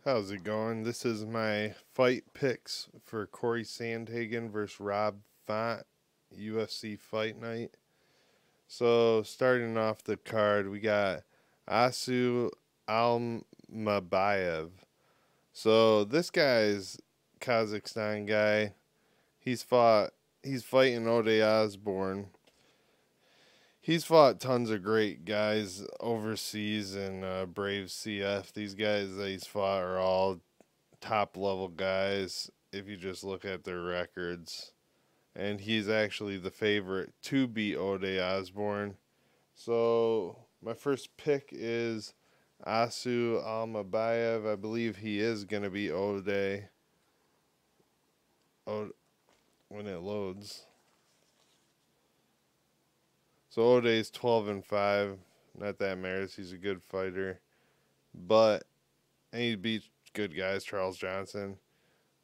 How's it going? This is my fight picks for Cory Sandhagen versus Rob Font, UFC Fight Night. So, starting off the card, we got Assu Almabaev. So, this guy's Kazakhstan guy. He's fighting Ode Osborne. He's fought tons of great guys overseas in Brave CF. These guys that he's fought are all top level guys if you just look at their records. And he's actually the favorite to beat Ode Osborne. So my first pick is Assu Almabaev. I believe he is going to be Ode when it loads. So Ode's 12-5. Not that matters. He's a good fighter. But and he beat good guys, Charles Johnson.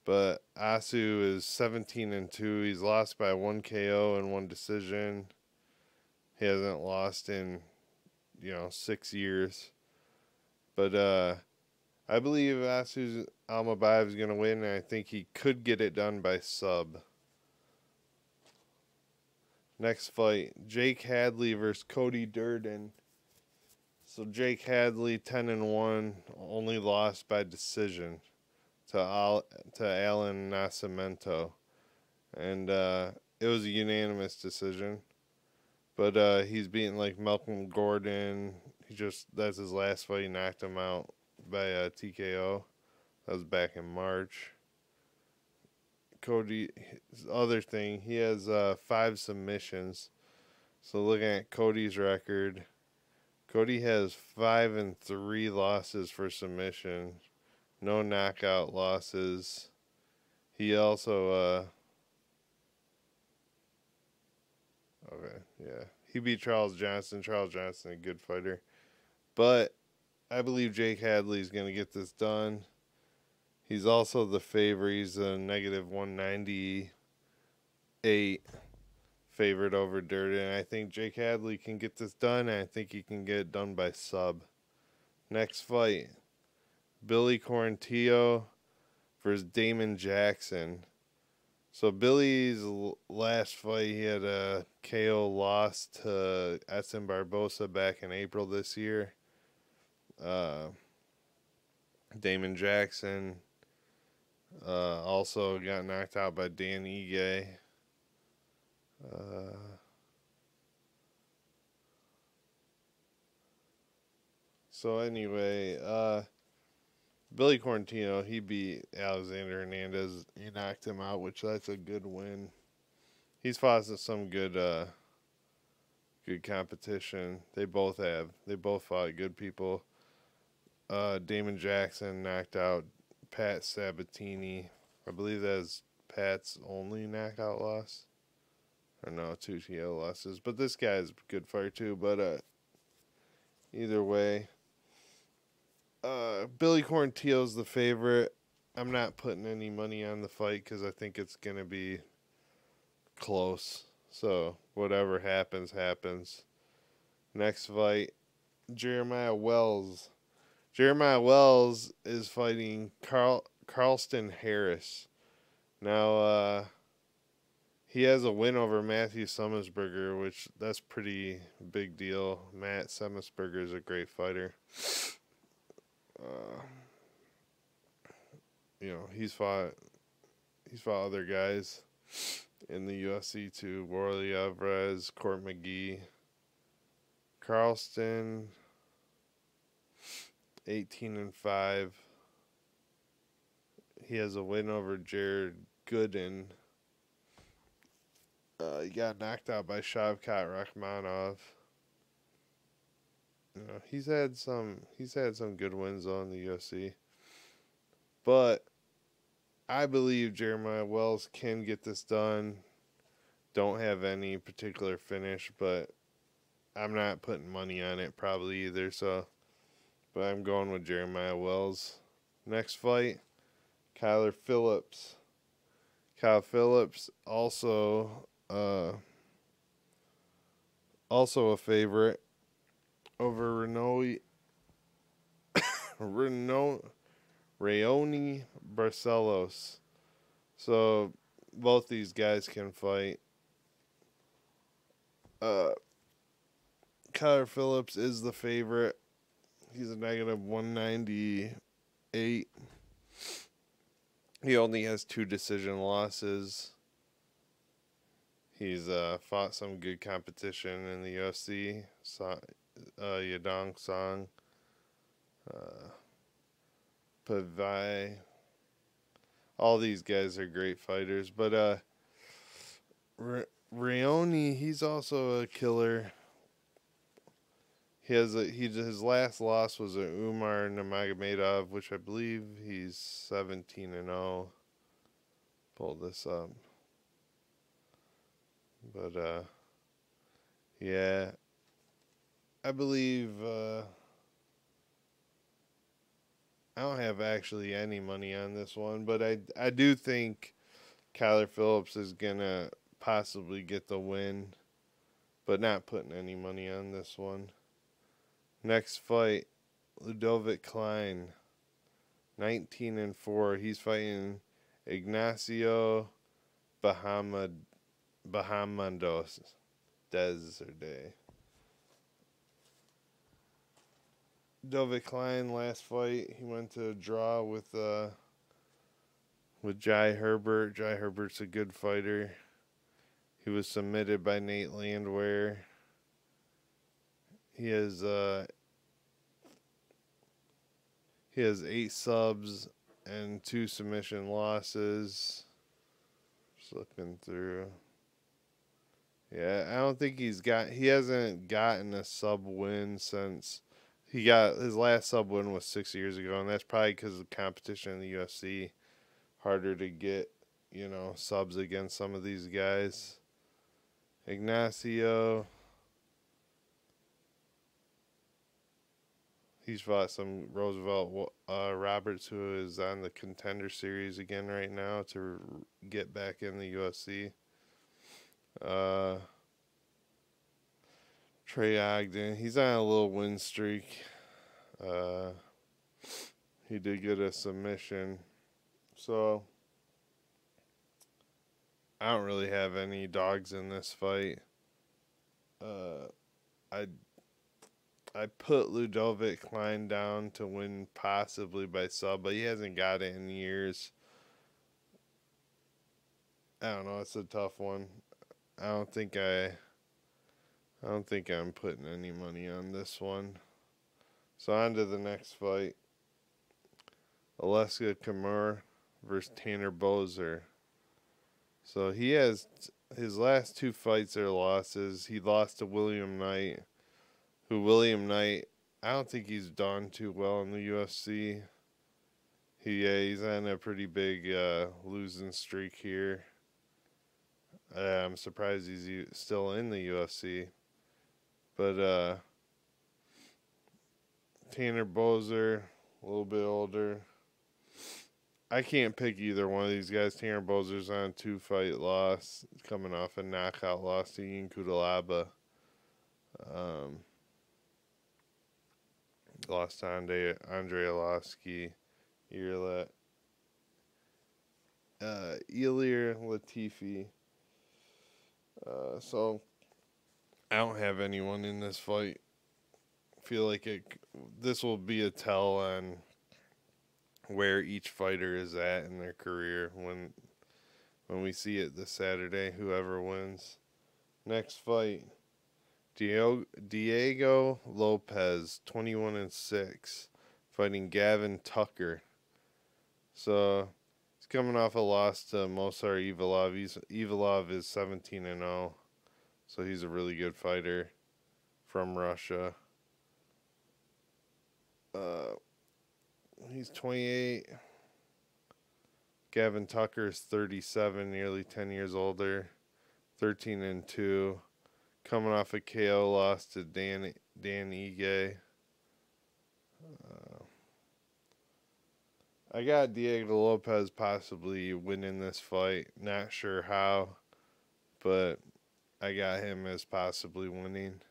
But Assu is 17-2. He's lost by 1 KO and 1 decision. He hasn't lost in 6 years. But I believe Assu Almabaev is going to win, and I think he could get it done by sub. Next fight, Jake Hadley versus Cody Durden. So Jake Hadley 10-1, only lost by decision to Alan Nascimento, and it was a unanimous decision. But he's beaten like Malcolm Gordon. That's his last fight. He knocked him out by TKO. That was back in March. Cody, his other thing, he has 5 submissions. So looking at Cody's record, Cody has 5-3 losses for submission, no knockout losses. He also he beat Charles Johnson. Charles Johnson, a good fighter, but I believe Jake Hadley is going to get this done. He's also the favorite. He's a -198 favorite over Durden. I think Jake Hadley can get this done, and I think he can get it done by sub. Next fight, Billy Quarantillo versus Damon Jackson. So Billy's last fight, he had a KO loss to Edson Barbosa back in April this year. Damon Jackson also got knocked out by Dan Ige. So anyway, Billy Quarantillo, he beat Alexander Hernandez. He knocked him out, which that's a good win. He's fought some good competition. They both have. They both fought good people. Damon Jackson knocked out Pat Sabatini. I believe that's Pat's only knockout loss. Or no, 2 TO losses. But this guy's a good fighter too. But either way, Billy Quarantillo's the favorite. I'm not putting any money on the fight because I think it's going to be close. So whatever happens, happens. Next fight, Jeremiah Wells. Jeremiah Wells is fighting Carlston Harris. Now, he has a win over Matthew Summesberger, which that's pretty big deal. Matt Summesberger is a great fighter. He's fought other guys in the UFC too. Warley Alvarez, Court McGee, Carlston, 18-5. He has a win over Jared Gooden. He got knocked out by Shavkat Rakhmonov. He's had some good wins on the UFC. But I believe Jeremiah Wells can get this done. Don't have any particular finish, but I'm not putting money on it probably either. But I'm going with Jeremiah Wells. Next fight, Kyler Phillips. Kyle Phillips also a favorite over Renault Raoni Barcelos. So both these guys can fight. Kyler Phillips is the favorite. He's a negative 198. He only has 2 decision losses. He's fought some good competition in the UFC. Yadong Song, Pavai. All these guys are great fighters. But Raoni, he's also a killer. His last loss was a Umar Nurmagomedov, which I believe he's 17-0. Pull this up. But yeah, I believe I don't have actually any money on this one, but I do think Kyler Phillips is gonna possibly get the win, but not putting any money on this one. Next fight, Ludovit Klein, 19-4. He's fighting Ignacio Bahamondes. Ludovit Klein, last fight, he went to a draw with Jai Herbert. Jai Herbert's a good fighter. He was submitted by Nate Landwehr. He has 8 subs and 2 submission losses. Just looking through. Yeah, I don't think he hasn't gotten a sub win since he got his last sub win was 6 years ago, and that's probably because of competition in the UFC. Harder to get, subs against some of these guys. Ignacio, he's fought some Roosevelt Roberts, who is on the Contender Series again right now to get back in the UFC. Trey Ogden, he's on a little win streak. He did get a submission. So I don't really have any dogs in this fight. I put Ludovit Klein down to win possibly by sub, but he hasn't got it in years. I don't know, it's a tough one. I don't think I'm putting any money on this one. So on to the next fight. Aleska Kimura versus Tanner Boser. So he has his last 2 fights are losses. He lost to William Knight, I don't think he's done too well in the UFC. He's on a pretty big losing streak here. I'm surprised he's still in the UFC. But Tanner Boser, a little bit older. I can't pick either one of these guys. Tanner Boser's on a 2-fight loss, coming off a knockout loss to Ian Kudalaba. Lost to Andre Arlovsky, Ilir Latifi. So I don't have anyone in this fight. Feel like this will be a tell on where each fighter is at in their career when we see it this Saturday, whoever wins. Next fight, Diego Lopez, 21-6, fighting Gavin Tucker. So he's coming off a loss to Mosar Evilov. Evilov is 17-0, so he's a really good fighter from Russia. He's 28. Gavin Tucker is 37, nearly 10 years older, 13-2. Coming off a KO loss to Dan Ige. I got Diego Lopez possibly winning this fight. Not sure how, but I got him as possibly winning.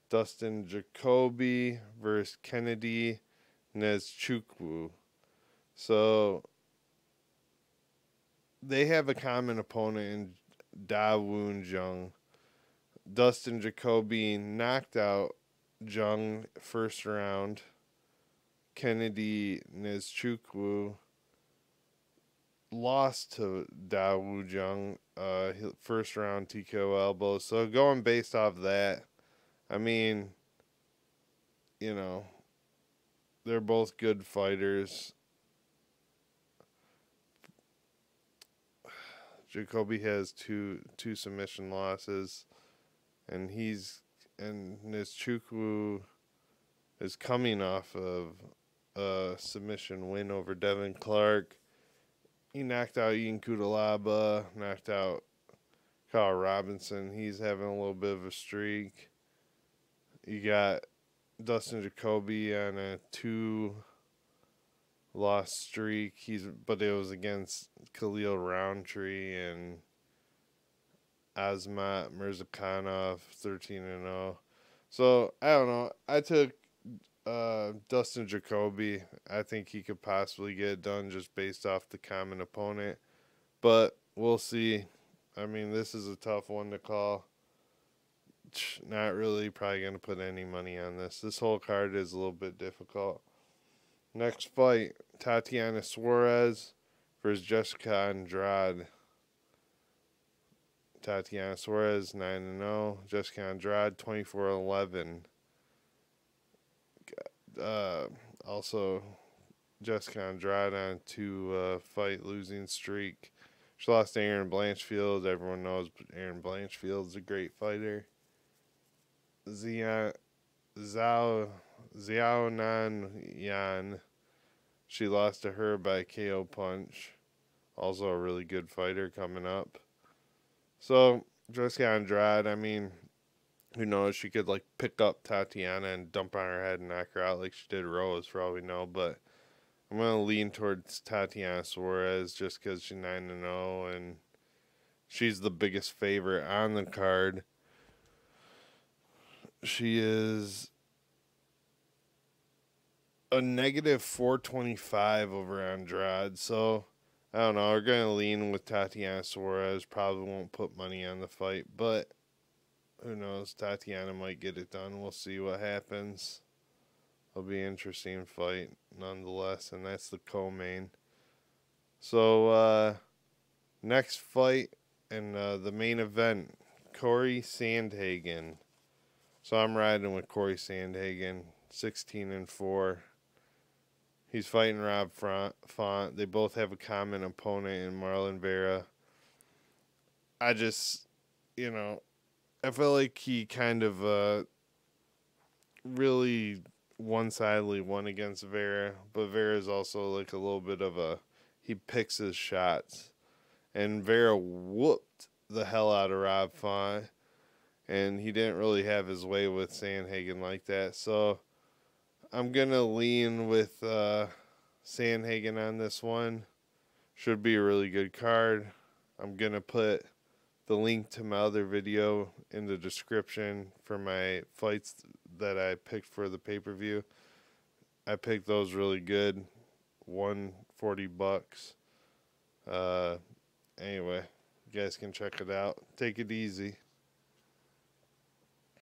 Dustin Jacoby versus Kennedy Nezchukwu. So they have a common opponent in Da Woon Jung. Dustin Jacoby knocked out Jung first round. Kennedy Nezchukwu lost to Da Woo Jung first round TKO elbow. So going based off that, I mean, you know, they're both good fighters. Jacoby has two submission losses, and Nezchukwu is coming off of a submission win over Devin Clark. He knocked out Ian Kudalaba, knocked out Kyle Robinson. He's having a little bit of a streak. You got Dustin Jacoby on a 2-loss streak. But it was against Khalil Roundtree and Azmat Mirzakhanov, 13-0. So I don't know. I took Dustin Jacoby. I think he could possibly get it done just based off the common opponent. But we'll see. I mean, this is a tough one to call. Not really probably going to put any money on this. This whole card is a little bit difficult. Next fight, Tatiana Suarez versus Jessica Andrade. Tatiana Suarez, 9-0. Jessica Andrade, 24-11. Also, Jessica Andrade on a 2-fight losing streak. She lost to Erin Blanchfield. Everyone knows Erin Blanchfield's a great fighter. Xiao Nan Yan. She lost to her by KO punch. Also a really good fighter coming up. So, Jessica Andrade, I mean, who knows? She could, like, pick up Tatiana and dump on her head and knock her out like she did Rose, for all we know. But I'm going to lean towards Tatiana Suarez just because she's 9-0 and she's the biggest favorite on the card. She is a negative 425 over Andrade. So, I don't know. We're going to lean with Tatiana Suarez. Probably won't put money on the fight, but who knows? Tatiana might get it done. We'll see what happens. It'll be an interesting fight nonetheless, and that's the co-main. So, next fight and the main event, Cory Sandhagen. So I'm riding with Cory Sandhagen, 16-4. He's fighting Rob Font. They both have a common opponent in Marlon Vera. I just, I feel like he kind of really one-sidedly won against Vera, but Vera's also like a little bit of he picks his shots. And Vera whooped the hell out of Rob Font, and he didn't really have his way with Sandhagen like that. So I'm going to lean with Sandhagen on this one. Should be a really good card. I'm going to put the link to my other video in the description for my fights that I picked for the pay-per-view. I picked those really good. $140. Anyway, you guys can check it out. Take it easy.